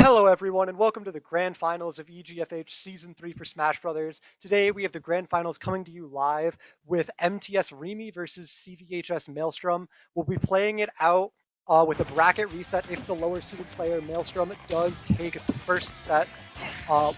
Hello everyone and welcome to the Grand Finals of EGFH Season 3 for Smash Brothers. Today we have the Grand Finals coming to you live with MTS Rimi versus CVHS Maelstrom. We'll be playing it out with a bracket reset if the lower seeded player Maelstrom does take the first set.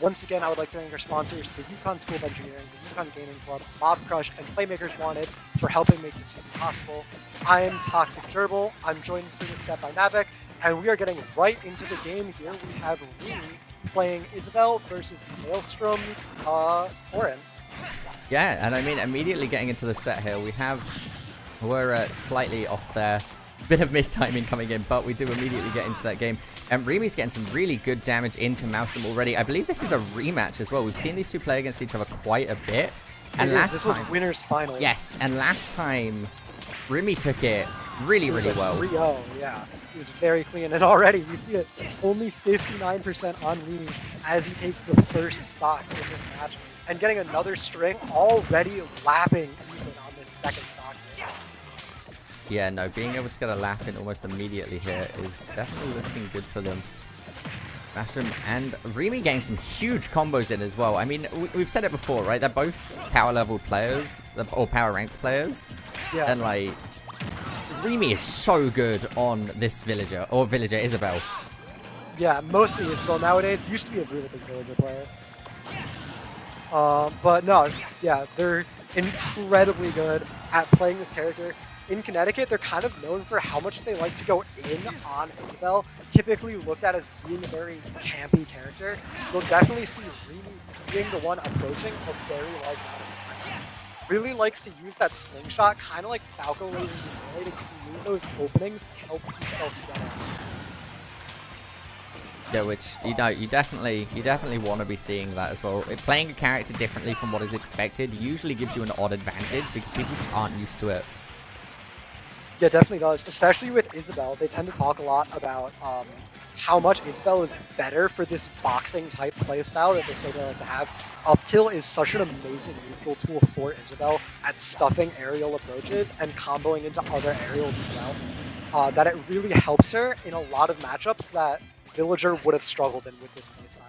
Once again, I would like to thank our sponsors, the UConn School of Engineering, the UConn Gaming Club, Mob Crush, and Playmakers Wanted for helping make this season possible. I am Toxic Gerbil. I'm joined for this set by Navik. And we are getting right into the game here. We have Rimi playing Isabel versus Maelstrom's Orin. Yeah, and I mean, immediately getting into the set here, we're slightly off there. Bit of mistiming coming in, but we do immediately get into that game. And Rimi's getting some really good damage into Maelstrom already. I believe this is a rematch as well. We've seen these two play against each other quite a bit. And this was winners finals. Yes, and last time, Rimi took it really well. 3-0, yeah. It was very clean, and already we see it only 59% on Rimi as he takes the first stock in this match, and getting another string already lapping even on this second stock here. Yeah, no, being able to get a lap in almost immediately here is definitely looking good for them. Maelstrom and Rimi getting some huge combos in as well. I mean, we've said it before, right? They're both power level players, or power ranked players. Yeah. And like, Rimi is so good on this villager, or villager Isabel. Yeah, mostly Isabel nowadays. Used to be a really big villager player. But no, yeah, they're incredibly good at playing this character. In Connecticut, they're kind of known for how much they like to go in on Isabel, typically looked at as being a very campy character. You'll definitely see Rimi being the one approaching a very large amount of time. Really likes to use that slingshot, kind of like Falco Laser's way to create those openings to help himself get out. Yeah, which you definitely want to be seeing that as well. Playing a character differently from what is expected usually gives you an odd advantage because people just aren't used to it. Yeah, definitely does. Especially with Isabel, they tend to talk a lot about how much Isabel is better for this boxing type playstyle that they say they like to have. Up tilt is such an amazing neutral tool for Isabel at stuffing aerial approaches and comboing into other aerials as well. That it really helps her in a lot of matchups that Villager would have struggled in with this playstyle.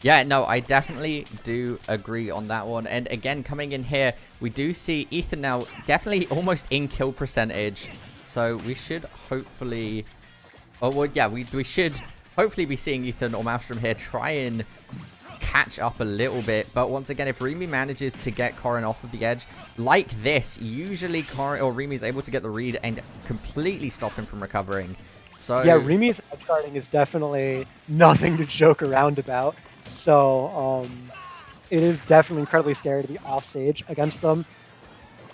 Yeah, no, I definitely do agree on that one. And again, coming in here, we do see Ethan now definitely almost in kill percentage. So we should hopefully... Oh, well, yeah, we should hopefully be seeing Ethan or Maelstrom here try and catch up a little bit. But once again, if Rimi manages to get Corin off of the edge like this, usually Corin or Rimi is able to get the read and completely stop him from recovering. So yeah, Rimi's edge guarding is definitely nothing to joke around about. So it is definitely incredibly scary to be off stage against them.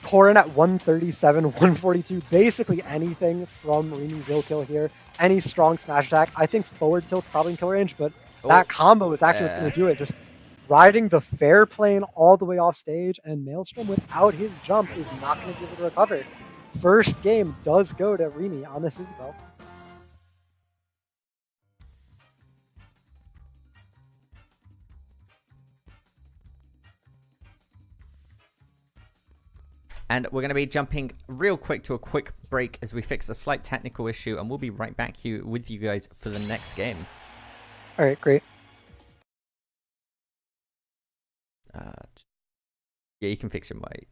Corin at 137, 142, basically anything from Rimi will kill here. Any strong smash attack. I think forward tilt probably in kill range, but that combo is actually what's going to do it. Just riding the fair plane all the way off stage, and Maelstrom without his jump is not going to be able to recover. First game does go to Rimi on this Isabel. And we're going to be jumping real quick to a quick break as we fix a slight technical issue, and we'll be right back here with you guys for the next game. All right, great. Yeah, you can fix your mic.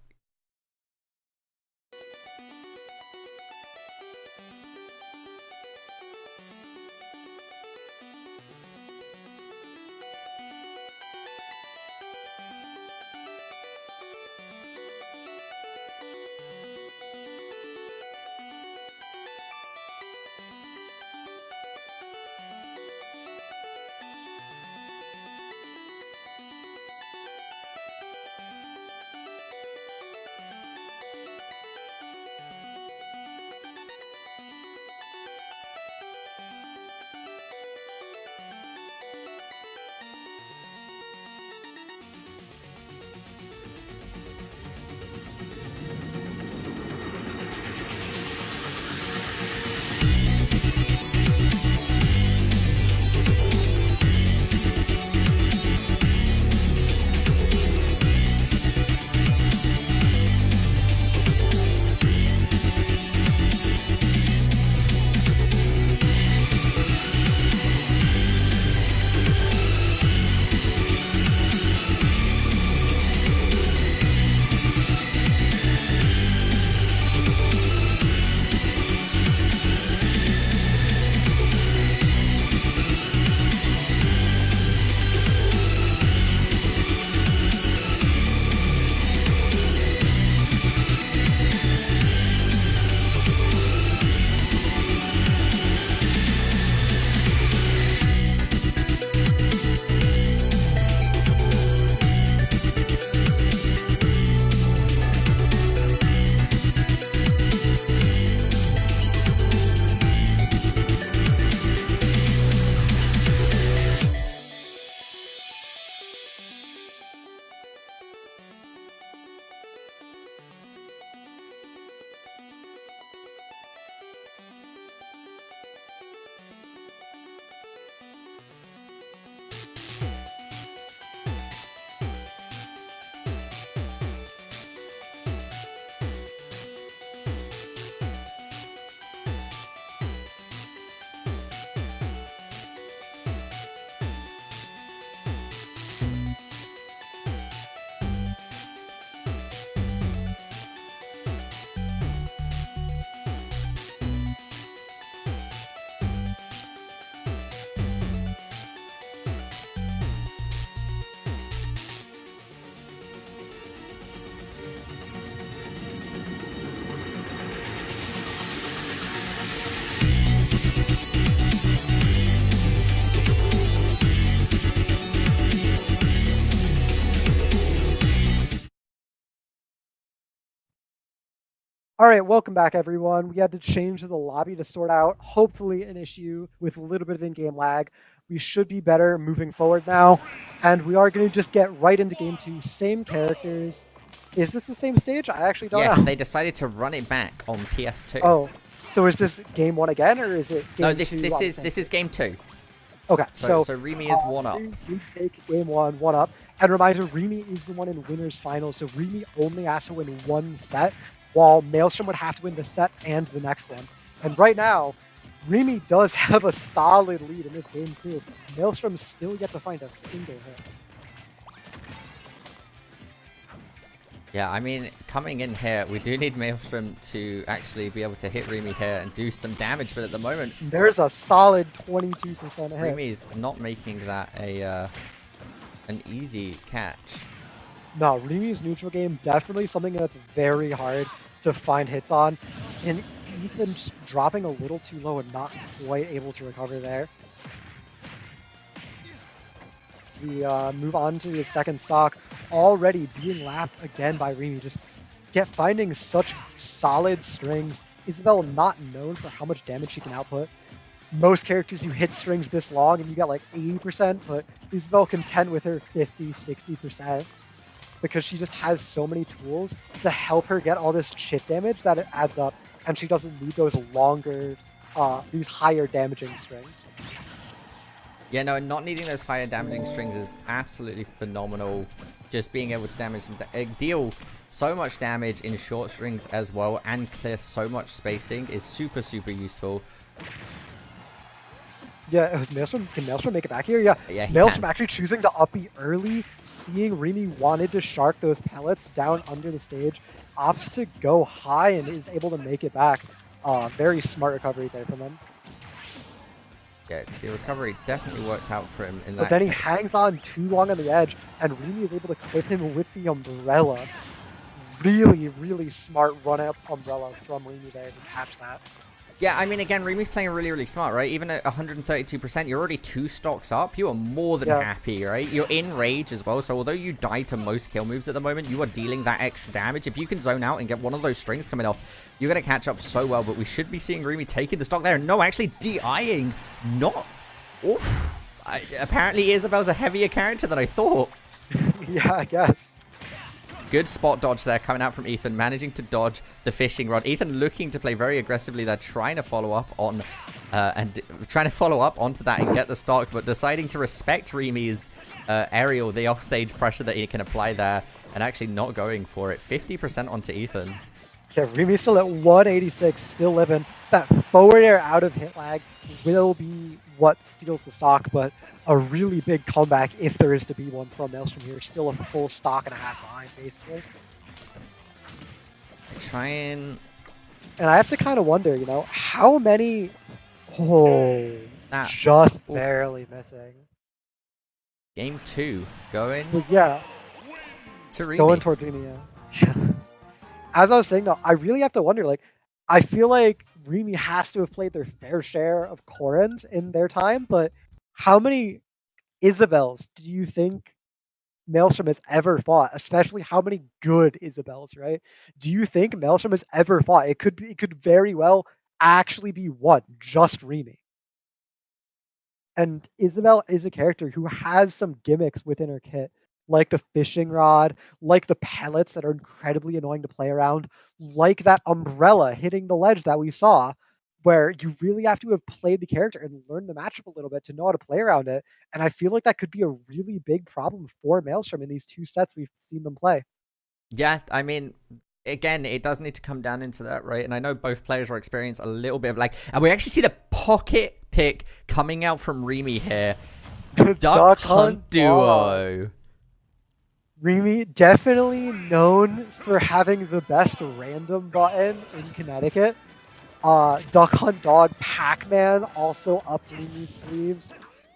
All right, welcome back, everyone. We had to change the lobby to sort out, hopefully, an issue with a little bit of in-game lag. We should be better moving forward now, and we are going to just get right into game 2. Same characters. Is this the same stage? I actually don't Yes, know. they decided to run it back on PS2. Oh, so is this game 1 again, or is it game 2? No, this is game 2. Okay, so Rimi is 1 up. We take game 1 up. And reminder, Rimi is the one in winner's final, so Rimi only has to win 1 set, while Maelstrom would have to win the set and the next one. And right now, Rimi does have a solid lead in this game too. Maelstrom's still yet to find a single hit. Yeah, I mean, coming in here, we do need Maelstrom to actually be able to hit Rimi here and do some damage, but at the moment... There's a solid 22% hit. Rimi's not making that an easy catch. No, Rimi's neutral game, definitely something that's very hard to find hits on. And Ethan's dropping a little too low and not quite able to recover there. We move on to the second stock, already being lapped again by Rimi. Just finding such solid strings. Isabelle not known for how much damage she can output. Most characters you hit strings this long and you get like 80%, but Isabelle content with her 50, 60% because she just has so many tools to help her get all this chip damage that it adds up, and she doesn't need those longer, these higher damaging strings. Yeah, no, not needing those higher damaging strings is absolutely phenomenal. Just being able to damage some deal so much damage in short strings as well and clear so much spacing is super, super useful. Yeah, it was Maelstrom. Can Maelstrom make it back here? Yeah, Maelstrom actually choosing to up B early, seeing Rimi wanted to shark those pellets down under the stage, opts to go high and is able to make it back. Very smart recovery there from him. Yeah, the recovery definitely worked out for him in that. But then he hangs on too long on the edge, and Rimi is able to clip him with the umbrella. Really, really smart run-up umbrella from Rimi there to catch that. Yeah, I mean, again, Rimi's playing really, really smart, right? Even at 132%, you're already 2 stocks up. You are more than happy, right? You're in rage as well, so although you die to most kill moves at the moment, you are dealing that extra damage. If you can zone out and get one of those strings coming off, you're going to catch up so well, but we should be seeing Rimi taking the stock there. No, actually DIing. Not... Oof. Apparently, Isabelle's a heavier character than I thought. Yeah, I guess. Good spot dodge there coming out from Ethan, managing to dodge the fishing rod. Ethan looking to play very aggressively there, trying to follow up on onto that and get the stock, but deciding to respect Rimi's aerial, the offstage pressure that he can apply there, and actually not going for it. 50% onto Ethan. Yeah, Rimi's still at 186, still living. That forward air out of hit lag will be what steals the stock, but a really big comeback if there is to be one from Maelstrom here. Still a full stock and a half behind, basically. And I have to kind of wonder, you know, how many... Oh, just barely missing. Game 2 going. So, yeah. To Rimi. Going toward Rimi, yeah. As I was saying, though, I really have to wonder, like, I feel like Rimi has to have played their fair share of Corins in their time, but how many Isabelles do you think Maelstrom has ever fought? Especially how many good Isabelles, right? Do you think Maelstrom has ever fought? It could very well actually be one, just Rimi. And Isabelle is a character who has some gimmicks within her kit, like the fishing rod, like the pellets that are incredibly annoying to play around, like that umbrella hitting the ledge that we saw, where you really have to have played the character and learned the matchup a little bit to know how to play around it. And I feel like that could be a really big problem for Maelstrom in these 2 sets we've seen them play. Yeah, I mean, again, it does need to come down into that, right? And I know both players are experiencing a little bit of lag. And we actually see the pocket pick coming out from Rimi here. Duck Hunt Duo. Rimi, definitely known for having the best random button in Connecticut. Duck Hunt Dog, Pac-Man also up Rimi's sleeves.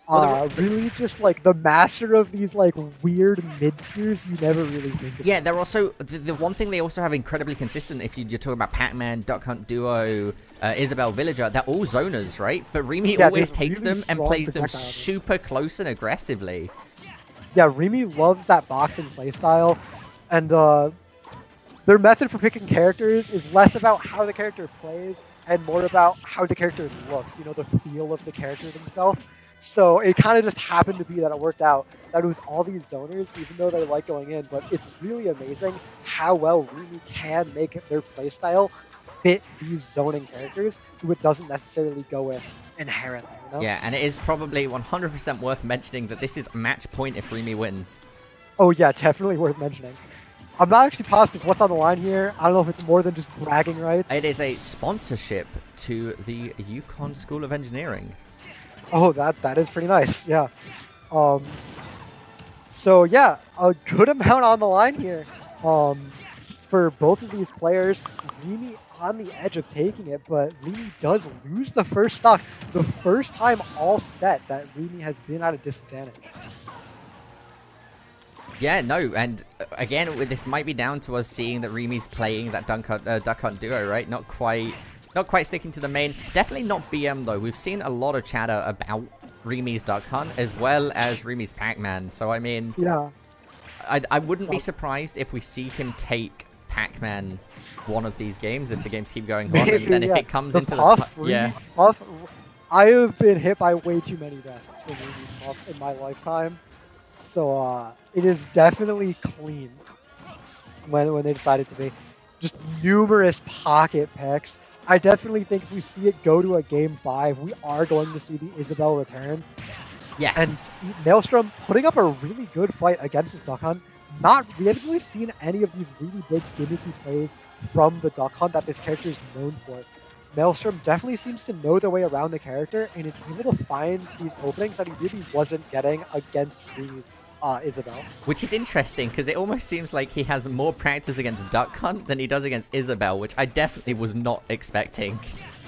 Really just like the master of these like weird mid-tiers you never really think of. Yeah, they're also, the one thing they also have incredibly consistent, if you're talking about Pac-Man, Duck Hunt Duo, Isabelle Villager, they're all zoners, right? But Rimi always takes really them and plays them super close and aggressively. Yeah, Rimi loves that boxing playstyle, and their method for picking characters is less about how the character plays and more about how the character looks, the feel of the character themselves. So it kind of just happened to be that it worked out that it was all these zoners, even though they like going in. But it's really amazing how well Rimi can make their playstyle fit these zoning characters who it doesn't necessarily go with inherently. Yeah, and it is probably 100% worth mentioning that this is match point if Rimi wins. Oh yeah, definitely worth mentioning. I'm not actually positive what's on the line here. I don't know if it's more than just bragging rights. It is a sponsorship to the UConn School of Engineering. Oh, that is pretty nice. Yeah. So yeah, a good amount on the line here. For both of these players, Rimi on the edge of taking it, but Rimi does lose the first stock. The first time all set that Rimi has been at a disadvantage. Yeah, no, and again, this might be down to us seeing that Rimi's playing that Duck Hunt duo, right? Not quite sticking to the main. Definitely not BM, though. We've seen a lot of chatter about Rimi's Duck Hunt as well as Rimi's Pac-Man. So, I mean, yeah, I wouldn't be surprised if we see him take Pac-Man one of these games if the games keep going on. Maybe, and then yeah. if it comes into Puff, the... Yeah. Puff, I have been hit by way too many vests for Rimi's Puff in my lifetime. So it is definitely clean when they decided to be. Just numerous pocket picks. I definitely think if we see it go to a game 5, we are going to see the Isabel return. Yes. And Maelstrom putting up a really good fight against his Duck Hunt. We haven't really seen any of these really big gimmicky plays from the Duck Hunt that this character is known for. Maelstrom definitely seems to know their way around the character, and it's able to find these openings that he really wasn't getting against Isabel. Which is interesting, because it almost seems like he has more practice against Duck Hunt than he does against Isabel, which I definitely was not expecting.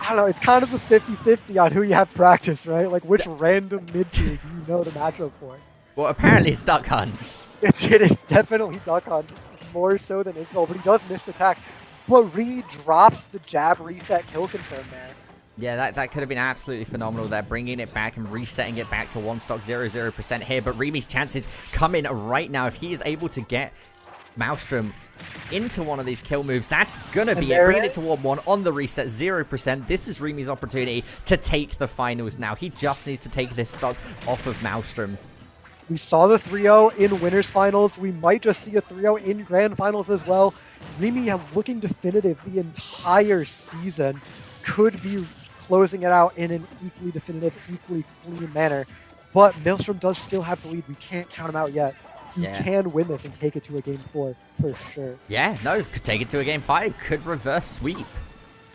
I don't know, it's kind of a 50-50 on who you have practice, right? Like, which random mid-tier do you know the matchup for? Well, apparently it's Duck Hunt. It is definitely Duck Hunt, more so than Isabel, but he does miss the attack. But Rimi drops the jab reset kill confirm there. Yeah, that could have been absolutely phenomenal there, bringing it back and resetting it back to 1-0-0% here. But Rimi's chances come in right now. If he is able to get Maelstrom into one of these kill moves, that's going to be it. Bringing it to 1-1 on the reset, 0%. This is Rimi's opportunity to take the finals now. He just needs to take this stock off of Maelstrom. We saw the 3-0 in winners finals. We might just see a 3-0 in grand finals as well. Rimi looking definitive the entire season. Could be closing it out in an equally definitive, equally clean manner. But Maelstrom does still have the lead. We can't count him out yet. He can win this and take it to a game 4 for sure. Yeah, no, could take it to a game 5. Could reverse sweep.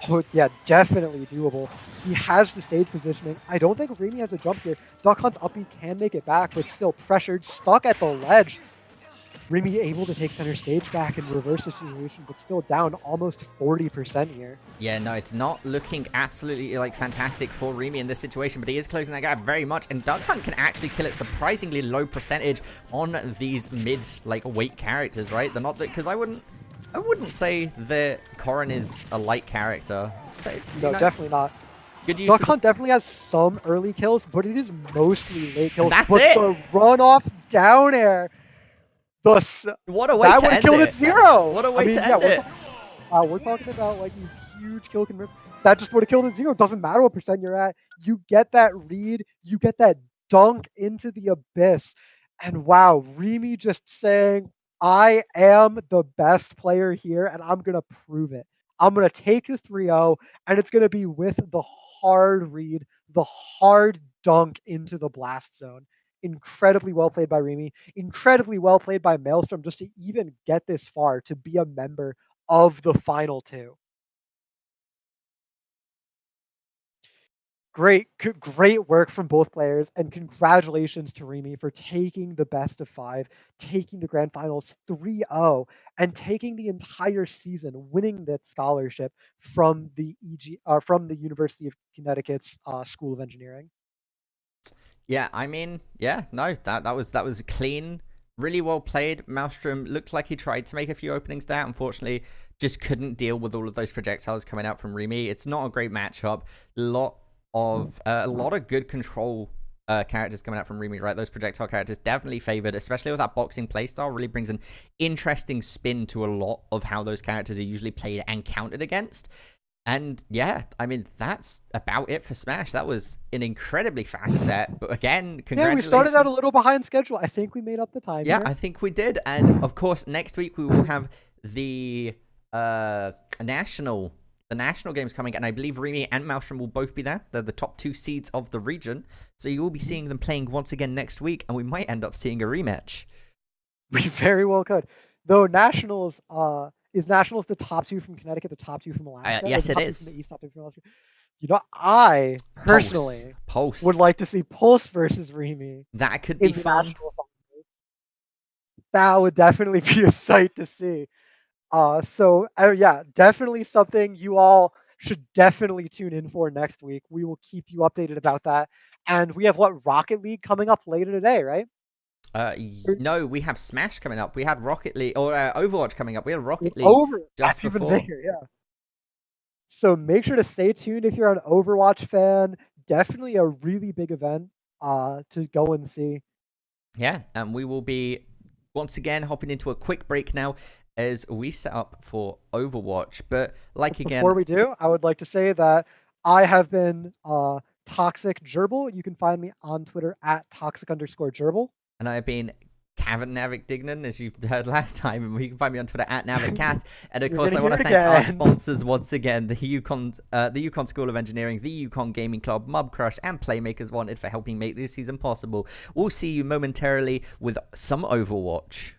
Oh, yeah, definitely doable. He has the stage positioning. I don't think Rimi has a jump here. Duck Hunt's up, he can make it back, but still pressured, stuck at the ledge. Rimi able to take center stage back and reverse the situation, but still down almost 40% here. Yeah, no, it's not looking absolutely fantastic for Rimi in this situation, but he is closing that gap very much, and Duck Hunt can actually kill it surprisingly low percentage on these mid weight characters, right? They're not that, because I wouldn't say that Corrin is a light character. So it's, no, definitely not. Good use. Duck Hunt definitely has some early kills, but it is mostly late kills. That's but it. The run off down air. What a way to end it. That one killed at 0. What a way to end it. We're talking about these huge kill conversions. That just would have killed at 0. Doesn't matter what percent you're at. You get that read. You get that dunk into the abyss. And wow, Rimi just saying, I am the best player here, and I'm going to prove it. I'm going to take the 3-0, and it's going to be with the hard read, the hard dunk into the blast zone. Incredibly well played by Rimi. Incredibly well played by Maelstrom just to even get this far, to be a member of the final 2. Great work from both players, and congratulations to Rimi for taking the best of 5, taking the grand finals 3-0, and taking the entire season, winning that scholarship from the University of Connecticut's School of Engineering. Yeah, I mean, yeah, no, that was clean, really well played. Maelstrom looked like he tried to make a few openings there. Unfortunately, just couldn't deal with all of those projectiles coming out from Rimi. It's not a great matchup. A lot of good control characters coming out from Rimi, right? Those projectile characters definitely favored, especially with that boxing playstyle. Really brings an interesting spin to a lot of how those characters are usually played and countered against. And yeah, I mean, that's about it for Smash. That was an incredibly fast set. But again, congratulations. Yeah, we started out a little behind schedule. I think we made up the time. Yeah, here. I think we did. And of course, next week we will have the national games coming, and I believe Rimi and Maelstrom will both be there. They're the top 2 seeds of the region. So you will be seeing them playing once again next week, and we might end up seeing a rematch. We very well could. Though Nationals, is Nationals the top 2 from Connecticut, the top 2 from Alaska? Yes, it is. is. From the East, top 2 from Alaska? You know, I personally Pulse would like to see Pulse versus Rimi. That could be fun. That would definitely be a sight to see. So yeah, definitely something you all should definitely tune in for next week. We will keep you updated about that. And we have Rocket League coming up later today, right? No, we have Smash coming up. We had Rocket League or Overwatch coming up. We had Rocket League just before. Even bigger, yeah. So make sure to stay tuned if you're an Overwatch fan. Definitely a really big event to go and see. Yeah, and we will be once again hopping into a quick break now as we set up for Overwatch. But before we do, I would like to say that I have been Toxic Gerbil. You can find me on Twitter at toxic_gerbil. And I have been Kevin Navik Dignan, as you heard last time, and you can find me on Twitter at NavikCast. And of course, I want to thank our sponsors once again: the Yukon School of Engineering, the Yukon Gaming Club, Mob Crush, and Playmakers Wanted for helping make this season possible. We'll see you momentarily with some Overwatch.